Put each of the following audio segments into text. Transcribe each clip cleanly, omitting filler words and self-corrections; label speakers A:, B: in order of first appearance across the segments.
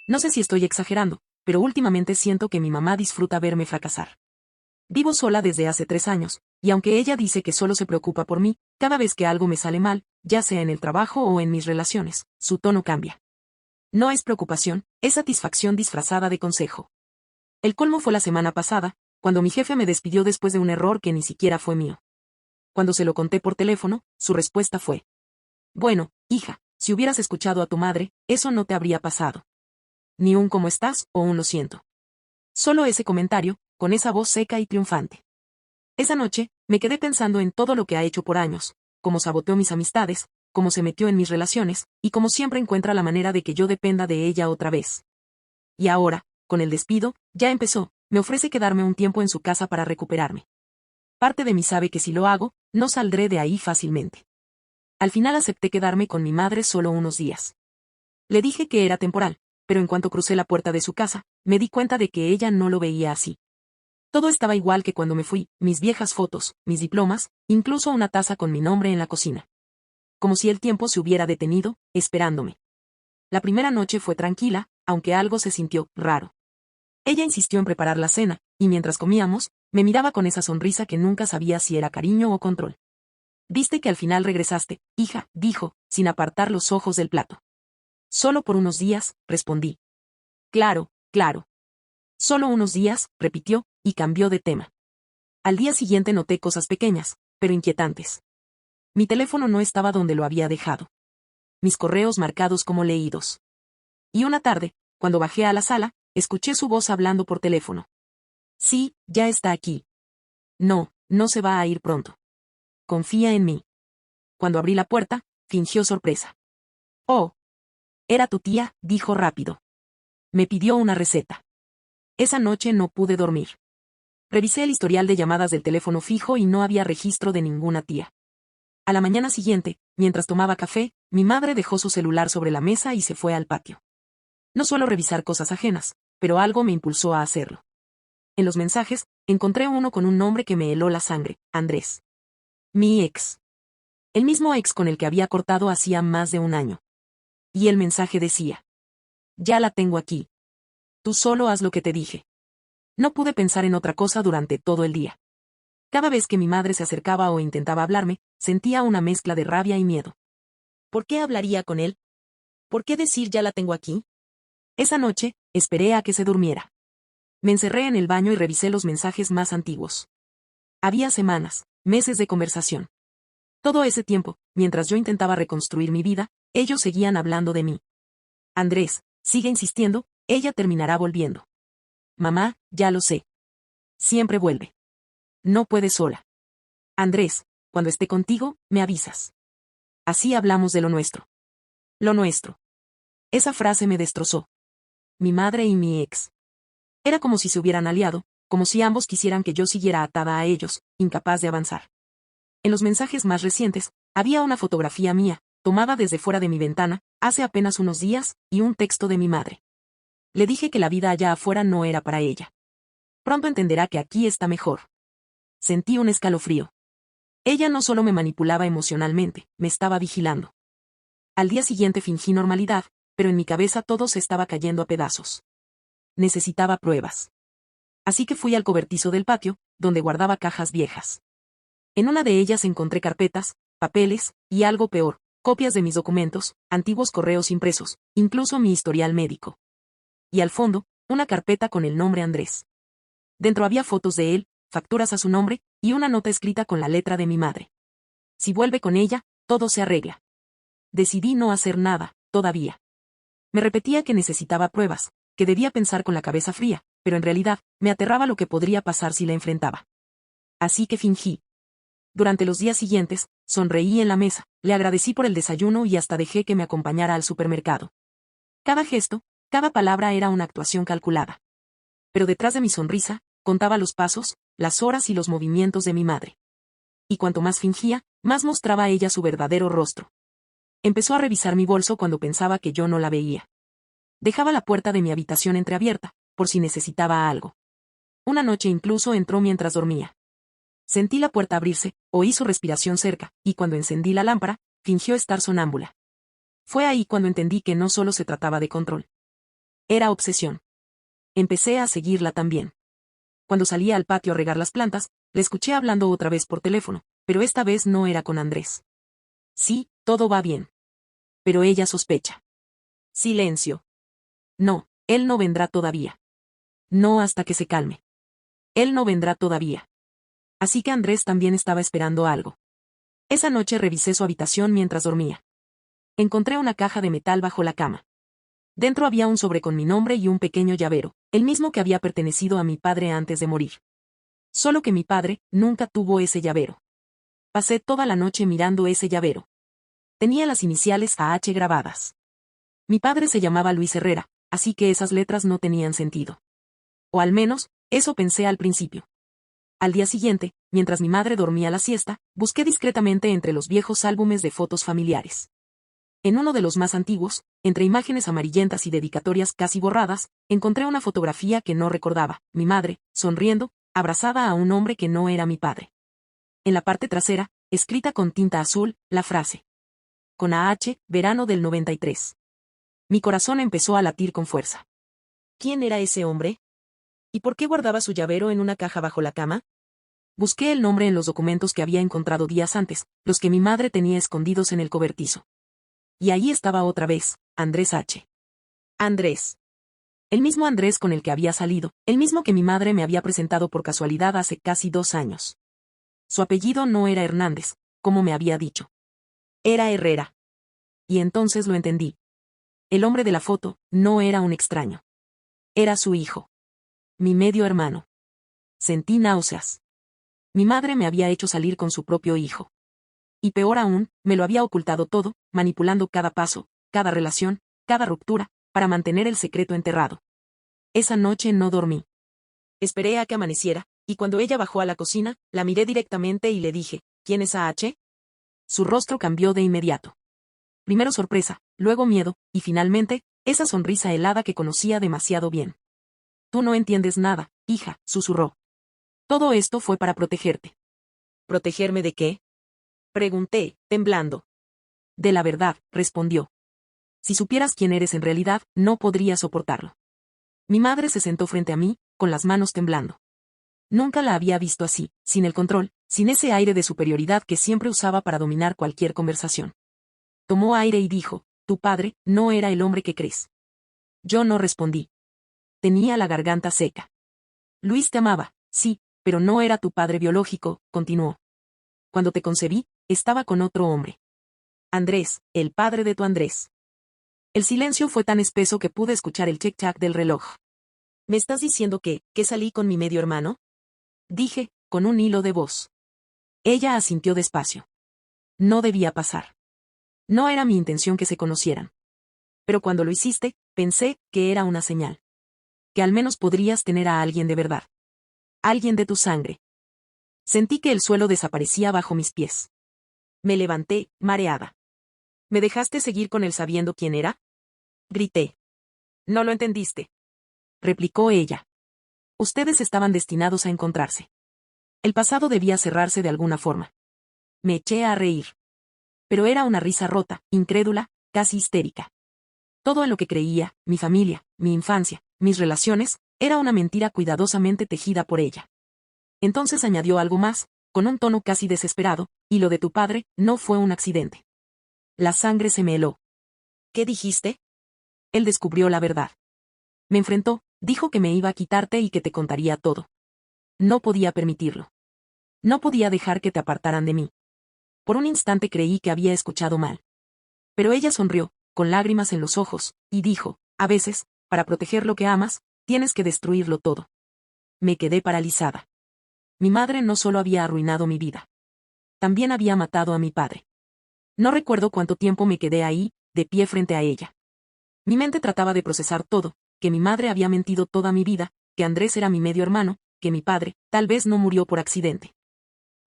A: No sé si estoy exagerando, pero últimamente siento que mi mamá disfruta verme fracasar. Vivo sola desde hace 3 años, y aunque ella dice que solo se preocupa por mí, cada vez que algo me sale mal, ya sea en el trabajo o en mis relaciones, su tono cambia. No es preocupación, es satisfacción disfrazada de consejo. El colmo fue la semana pasada, cuando mi jefe me despidió después de un error que ni siquiera fue mío. Cuando se lo conté por teléfono, su respuesta fue: bueno, hija, si hubieras escuchado a tu madre, eso no te habría pasado. Ni un ¿cómo estás? O un lo siento. Solo ese comentario, con esa voz seca y triunfante. Esa noche, me quedé pensando en todo lo que ha hecho por años, cómo saboteó mis amistades, cómo se metió en mis relaciones, y cómo siempre encuentra la manera de que yo dependa de ella otra vez. Y ahora, con el despido, ya empezó, me ofrece quedarme un tiempo en su casa para recuperarme. Parte de mí sabe que si lo hago, no saldré de ahí fácilmente. Al final acepté quedarme con mi madre solo unos días. Le dije que era temporal, pero en cuanto crucé la puerta de su casa, me di cuenta de que ella no lo veía así. Todo estaba igual que cuando me fui, mis viejas fotos, mis diplomas, incluso una taza con mi nombre en la cocina. Como si el tiempo se hubiera detenido, esperándome. La primera noche fue tranquila, aunque algo se sintió raro. Ella insistió en preparar la cena, y mientras comíamos, me miraba con esa sonrisa que nunca sabía si era cariño o control. Viste que al final regresaste, hija, dijo, sin apartar los ojos del plato. Solo por unos días, respondí. Claro, claro. Solo unos días, repitió, y cambió de tema. Al día siguiente noté cosas pequeñas, pero inquietantes. Mi teléfono no estaba donde lo había dejado. Mis correos marcados como leídos. Y una tarde, cuando bajé a la sala, escuché su voz hablando por teléfono. Sí, ya está aquí. No, no se va a ir pronto. Confía en mí. Cuando abrí la puerta, fingió sorpresa. Oh. Era tu tía, dijo rápido. Me pidió una receta. Esa noche no pude dormir. Revisé el historial de llamadas del teléfono fijo y no había registro de ninguna tía. A la mañana siguiente, mientras tomaba café, mi madre dejó su celular sobre la mesa y se fue al patio. No suelo revisar cosas ajenas, pero algo me impulsó a hacerlo. En los mensajes, encontré uno con un nombre que me heló la sangre: Andrés. Mi ex. El mismo ex con el que había cortado hacía más de un año. Y el mensaje decía: ya la tengo aquí. Tú solo haz lo que te dije. No pude pensar en otra cosa durante todo el día. Cada vez que mi madre se acercaba o intentaba hablarme, sentía una mezcla de rabia y miedo. ¿Por qué hablaría con él? ¿Por qué decir ya la tengo aquí? Esa noche, esperé a que se durmiera. Me encerré en el baño y revisé los mensajes más antiguos. Había semanas, meses de conversación. Todo ese tiempo, mientras yo intentaba reconstruir mi vida, ellos seguían hablando de mí. Andrés, sigue insistiendo, ella terminará volviendo. Mamá, ya lo sé. Siempre vuelve. No puede sola. Andrés, cuando esté contigo, me avisas. Así hablamos de lo nuestro. Lo nuestro. Esa frase me destrozó. Mi madre y mi ex. Era como si se hubieran aliado, como si ambos quisieran que yo siguiera atada a ellos, incapaz de avanzar. En los mensajes más recientes, había una fotografía mía, tomada desde fuera de mi ventana, hace apenas unos días, y un texto de mi madre. Le dije que la vida allá afuera no era para ella. Pronto entenderá que aquí está mejor. Sentí un escalofrío. Ella no solo me manipulaba emocionalmente, me estaba vigilando. Al día siguiente fingí normalidad, pero en mi cabeza todo se estaba cayendo a pedazos. Necesitaba pruebas. Así que fui al cobertizo del patio, donde guardaba cajas viejas. En una de ellas encontré carpetas, papeles, y algo peor, copias de mis documentos, antiguos correos impresos, incluso mi historial médico. Y al fondo, una carpeta con el nombre Andrés. Dentro había fotos de él, facturas a su nombre, y una nota escrita con la letra de mi madre. Si vuelve con ella, todo se arregla. Decidí no hacer nada, todavía. Me repetía que necesitaba pruebas, que debía pensar con la cabeza fría, pero en realidad, me aterraba lo que podría pasar si la enfrentaba. Así que fingí. Durante los días siguientes, sonreí en la mesa, le agradecí por el desayuno y hasta dejé que me acompañara al supermercado. Cada gesto, cada palabra era una actuación calculada. Pero detrás de mi sonrisa, contaba los pasos, las horas y los movimientos de mi madre. Y cuanto más fingía, más mostraba a ella su verdadero rostro. Empezó a revisar mi bolso cuando pensaba que yo no la veía. Dejaba la puerta de mi habitación entreabierta, por si necesitaba algo. Una noche incluso entró mientras dormía. Sentí la puerta abrirse, oí su respiración cerca, y cuando encendí la lámpara, fingió estar sonámbula. Fue ahí cuando entendí que no solo se trataba de control. Era obsesión. Empecé a seguirla también. Cuando salía al patio a regar las plantas, la escuché hablando otra vez por teléfono, pero esta vez no era con Andrés. Sí, todo va bien. Pero ella sospecha. Silencio. No, él no vendrá todavía. No hasta que se calme. Él no vendrá todavía. Así que Andrés también estaba esperando algo. Esa noche revisé su habitación mientras dormía. Encontré una caja de metal bajo la cama. Dentro había un sobre con mi nombre y un pequeño llavero, el mismo que había pertenecido a mi padre antes de morir. Solo que mi padre nunca tuvo ese llavero. Pasé toda la noche mirando ese llavero. Tenía las iniciales AH grabadas. Mi padre se llamaba Luis Herrera, así que esas letras no tenían sentido. O al menos, eso pensé al principio. Al día siguiente, mientras mi madre dormía la siesta, busqué discretamente entre los viejos álbumes de fotos familiares. En uno de los más antiguos, entre imágenes amarillentas y dedicatorias casi borradas, encontré una fotografía que no recordaba, mi madre, sonriendo, abrazada a un hombre que no era mi padre. En la parte trasera, escrita con tinta azul, la frase. Con AH, verano del 93. Mi corazón empezó a latir con fuerza. ¿Quién era ese hombre? ¿Y por qué guardaba su llavero en una caja bajo la cama? Busqué el nombre en los documentos que había encontrado días antes, los que mi madre tenía escondidos en el cobertizo. Y ahí estaba otra vez, Andrés H. Andrés. El mismo Andrés con el que había salido, el mismo que mi madre me había presentado por casualidad hace casi 2 años. Su apellido no era Hernández, como me había dicho. Era Herrera. Y entonces lo entendí. El hombre de la foto no era un extraño. Era su hijo. Mi medio hermano. Sentí náuseas. Mi madre me había hecho salir con su propio hijo. Y peor aún, me lo había ocultado todo, manipulando cada paso, cada relación, cada ruptura, para mantener el secreto enterrado. Esa noche no dormí. Esperé a que amaneciera, y cuando ella bajó a la cocina, la miré directamente y le dije, ¿quién es AH? Su rostro cambió de inmediato. Primero sorpresa, luego miedo, y finalmente, esa sonrisa helada que conocía demasiado bien. Tú no entiendes nada, hija, susurró. Todo esto fue para protegerte. ¿Protegerme de qué? Pregunté, temblando. De la verdad, respondió. Si supieras quién eres en realidad, no podrías soportarlo. Mi madre se sentó frente a mí, con las manos temblando. Nunca la había visto así, sin el control, sin ese aire de superioridad que siempre usaba para dominar cualquier conversación. Tomó aire y dijo, tu padre no era el hombre que crees. Yo no respondí. Tenía la garganta seca. Luis te amaba, sí, pero no era tu padre biológico, continuó. Cuando te concebí, estaba con otro hombre. Andrés, el padre de tu Andrés. El silencio fue tan espeso que pude escuchar el tic-tac del reloj. ¿Me estás diciendo que salí con mi medio hermano? Dije, con un hilo de voz. Ella asintió despacio. No debía pasar. No era mi intención que se conocieran. Pero cuando lo hiciste, pensé que era una señal. Que al menos podrías tener a alguien de verdad. Alguien de tu sangre. Sentí que el suelo desaparecía bajo mis pies. Me levanté, mareada. ¿Me dejaste seguir con él sabiendo quién era? Grité. No lo entendiste. Replicó ella. Ustedes estaban destinados a encontrarse. El pasado debía cerrarse de alguna forma. Me eché a reír. Pero era una risa rota, incrédula, casi histérica. Todo en lo que creía, mi familia, mi infancia, mis relaciones, era una mentira cuidadosamente tejida por ella. Entonces añadió algo más, con un tono casi desesperado, y lo de tu padre no fue un accidente. La sangre se me heló. ¿Qué dijiste? Él descubrió la verdad. Me enfrentó, dijo que me iba a quitarte y que te contaría todo. No podía permitirlo. No podía dejar que te apartaran de mí. Por un instante creí que había escuchado mal. Pero ella sonrió, con lágrimas en los ojos, y dijo, a veces, para proteger lo que amas, tienes que destruirlo todo. Me quedé paralizada. Mi madre no solo había arruinado mi vida. También había matado a mi padre. No recuerdo cuánto tiempo me quedé ahí, de pie frente a ella. Mi mente trataba de procesar todo, que mi madre había mentido toda mi vida, que Andrés era mi medio hermano, que mi padre, tal vez no murió por accidente.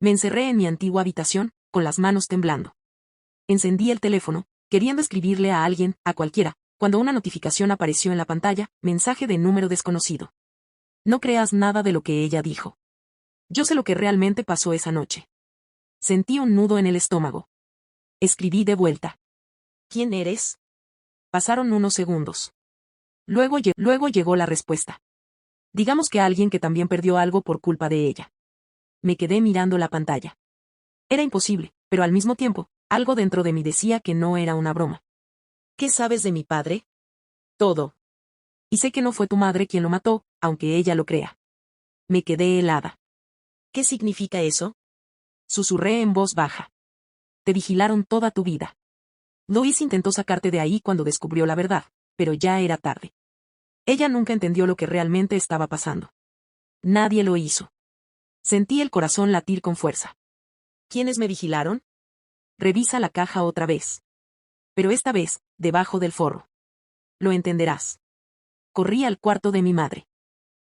A: Me encerré en mi antigua habitación, con las manos temblando. Encendí el teléfono, queriendo escribirle a alguien, a cualquiera, cuando una notificación apareció en la pantalla, mensaje de número desconocido. No creas nada de lo que ella dijo. Yo sé lo que realmente pasó esa noche. Sentí un nudo en el estómago. Escribí de vuelta. ¿Quién eres? Pasaron unos segundos. Luego llegó la respuesta. Digamos que alguien que también perdió algo por culpa de ella. Me quedé mirando la pantalla. Era imposible, pero al mismo tiempo, algo dentro de mí decía que no era una broma. ¿Qué sabes de mi padre? Todo. Y sé que no fue tu madre quien lo mató, aunque ella lo crea. Me quedé helada. ¿Qué significa eso? Susurré en voz baja. Te vigilaron toda tu vida. Lois intentó sacarte de ahí cuando descubrió la verdad, pero ya era tarde. Ella nunca entendió lo que realmente estaba pasando. Nadie lo hizo. Sentí el corazón latir con fuerza. ¿Quiénes me vigilaron? Revisa la caja otra vez. Pero esta vez, debajo del forro. Lo entenderás. Corrí al cuarto de mi madre.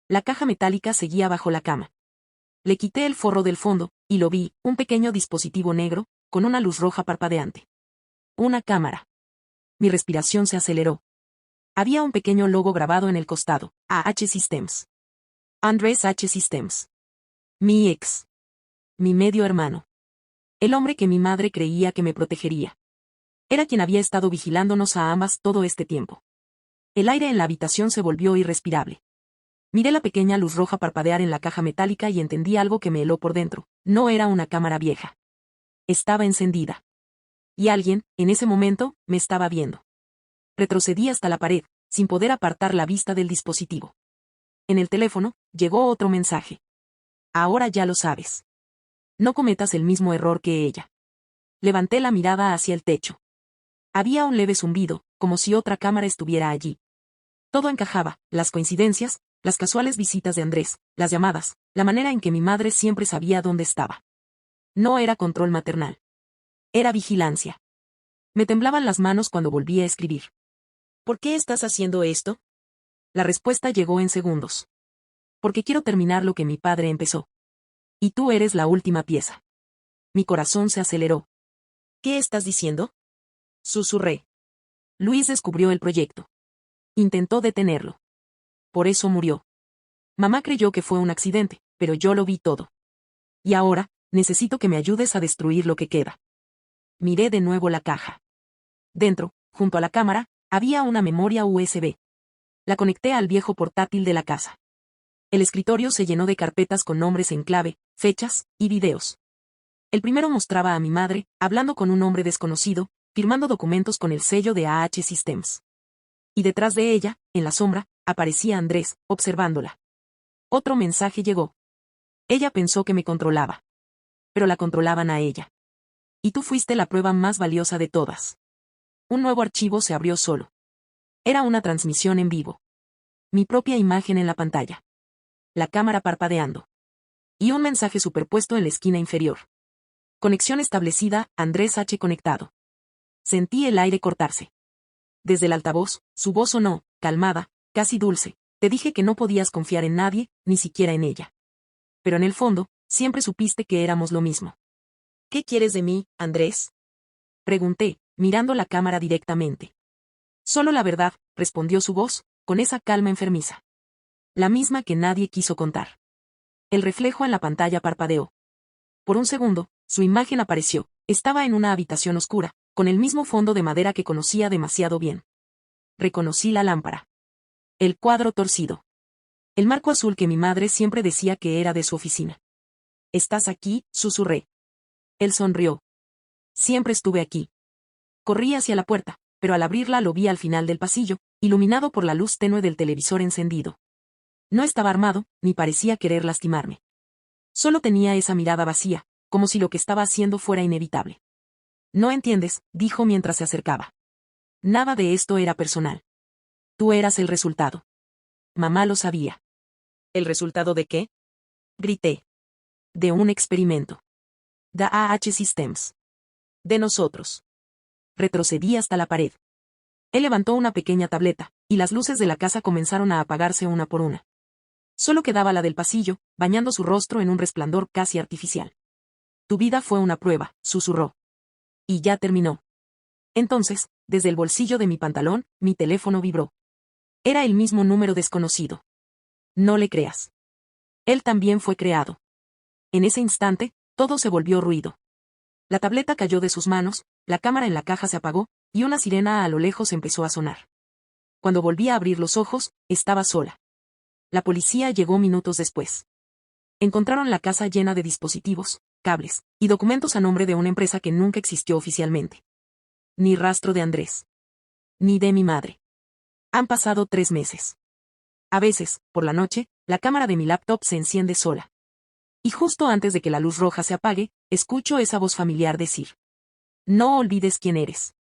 A: La caja metálica seguía bajo la cama. Le quité el forro del fondo, y lo vi, un pequeño dispositivo negro, con una luz roja parpadeante. Una cámara. Mi respiración se aceleró. Había un pequeño logo grabado en el costado, AH Systems. Andrés H. Systems. Mi ex. Mi medio hermano. El hombre que mi madre creía que me protegería. Era quien había estado vigilándonos a ambas todo este tiempo. El aire en la habitación se volvió irrespirable. Miré la pequeña luz roja parpadear en la caja metálica y entendí algo que me heló por dentro. No era una cámara vieja. Estaba encendida. Y alguien, en ese momento, me estaba viendo. Retrocedí hasta la pared, sin poder apartar la vista del dispositivo. En el teléfono, llegó otro mensaje. Ahora ya lo sabes. No cometas el mismo error que ella. Levanté la mirada hacia el techo. Había un leve zumbido, como si otra cámara estuviera allí. Todo encajaba, las coincidencias, las casuales visitas de Andrés, las llamadas, la manera en que mi madre siempre sabía dónde estaba. No era control maternal. Era vigilancia. Me temblaban las manos cuando volví a escribir. ¿Por qué estás haciendo esto? La respuesta llegó en segundos. Porque quiero terminar lo que mi padre empezó. Y tú eres la última pieza. Mi corazón se aceleró. ¿Qué estás diciendo? Susurré. Luis descubrió el proyecto. Intentó detenerlo. Por eso murió. Mamá creyó que fue un accidente, pero yo lo vi todo. Y ahora, necesito que me ayudes a destruir lo que queda. Miré de nuevo la caja. Dentro, junto a la cámara, había una memoria USB. La conecté al viejo portátil de la casa. El escritorio se llenó de carpetas con nombres en clave, fechas y videos. El primero mostraba a mi madre, hablando con un hombre desconocido, firmando documentos con el sello de AH Systems. Y detrás de ella, en la sombra, aparecía Andrés, observándola. Otro mensaje llegó. Ella pensó que me controlaba. Pero la controlaban a ella. Y tú fuiste la prueba más valiosa de todas. Un nuevo archivo se abrió solo. Era una transmisión en vivo. Mi propia imagen en la pantalla. La cámara parpadeando. Y un mensaje superpuesto en la esquina inferior. Conexión establecida, Andrés H. conectado. Sentí el aire cortarse. Desde el altavoz, su voz sonó, calmada, casi dulce. Te dije que no podías confiar en nadie, ni siquiera en ella. Pero en el fondo, siempre supiste que éramos lo mismo. ¿Qué quieres de mí, Andrés? Pregunté, mirando la cámara directamente. Solo la verdad, respondió su voz, con esa calma enfermiza. La misma que nadie quiso contar. El reflejo en la pantalla parpadeó. Por un segundo, su imagen apareció. Estaba en una habitación oscura, con el mismo fondo de madera que conocía demasiado bien. Reconocí la lámpara. El cuadro torcido. El marco azul que mi madre siempre decía que era de su oficina. ¿Estás aquí?, susurré. Él sonrió. Siempre estuve aquí. Corrí hacia la puerta, pero al abrirla lo vi al final del pasillo, iluminado por la luz tenue del televisor encendido. No estaba armado, ni parecía querer lastimarme. Solo tenía esa mirada vacía, como si lo que estaba haciendo fuera inevitable. No entiendes, dijo mientras se acercaba. Nada de esto era personal. Tú eras el resultado. Mamá lo sabía. ¿El resultado de qué? Grité. De un experimento. De AH Systems. De nosotros. Retrocedí hasta la pared. Él levantó una pequeña tableta, y las luces de la casa comenzaron a apagarse una por una. Solo quedaba la del pasillo, bañando su rostro en un resplandor casi artificial. Tu vida fue una prueba, susurró. Y ya terminó. Entonces, desde el bolsillo de mi pantalón, mi teléfono vibró. Era el mismo número desconocido. No le creas. Él también fue creado. En ese instante, todo se volvió ruido. La tableta cayó de sus manos, la cámara en la caja se apagó, y una sirena a lo lejos empezó a sonar. cuando volví a abrir los ojos, estaba sola. La policía llegó minutos después. Encontraron la casa llena de dispositivos, cables, y documentos a nombre de una empresa que nunca existió oficialmente. Ni rastro de Andrés. Ni de mi madre. Han pasado 3 meses. A veces, por la noche, la cámara de mi laptop se enciende sola. Y justo antes de que la luz roja se apague, escucho esa voz familiar decir: no olvides quién eres.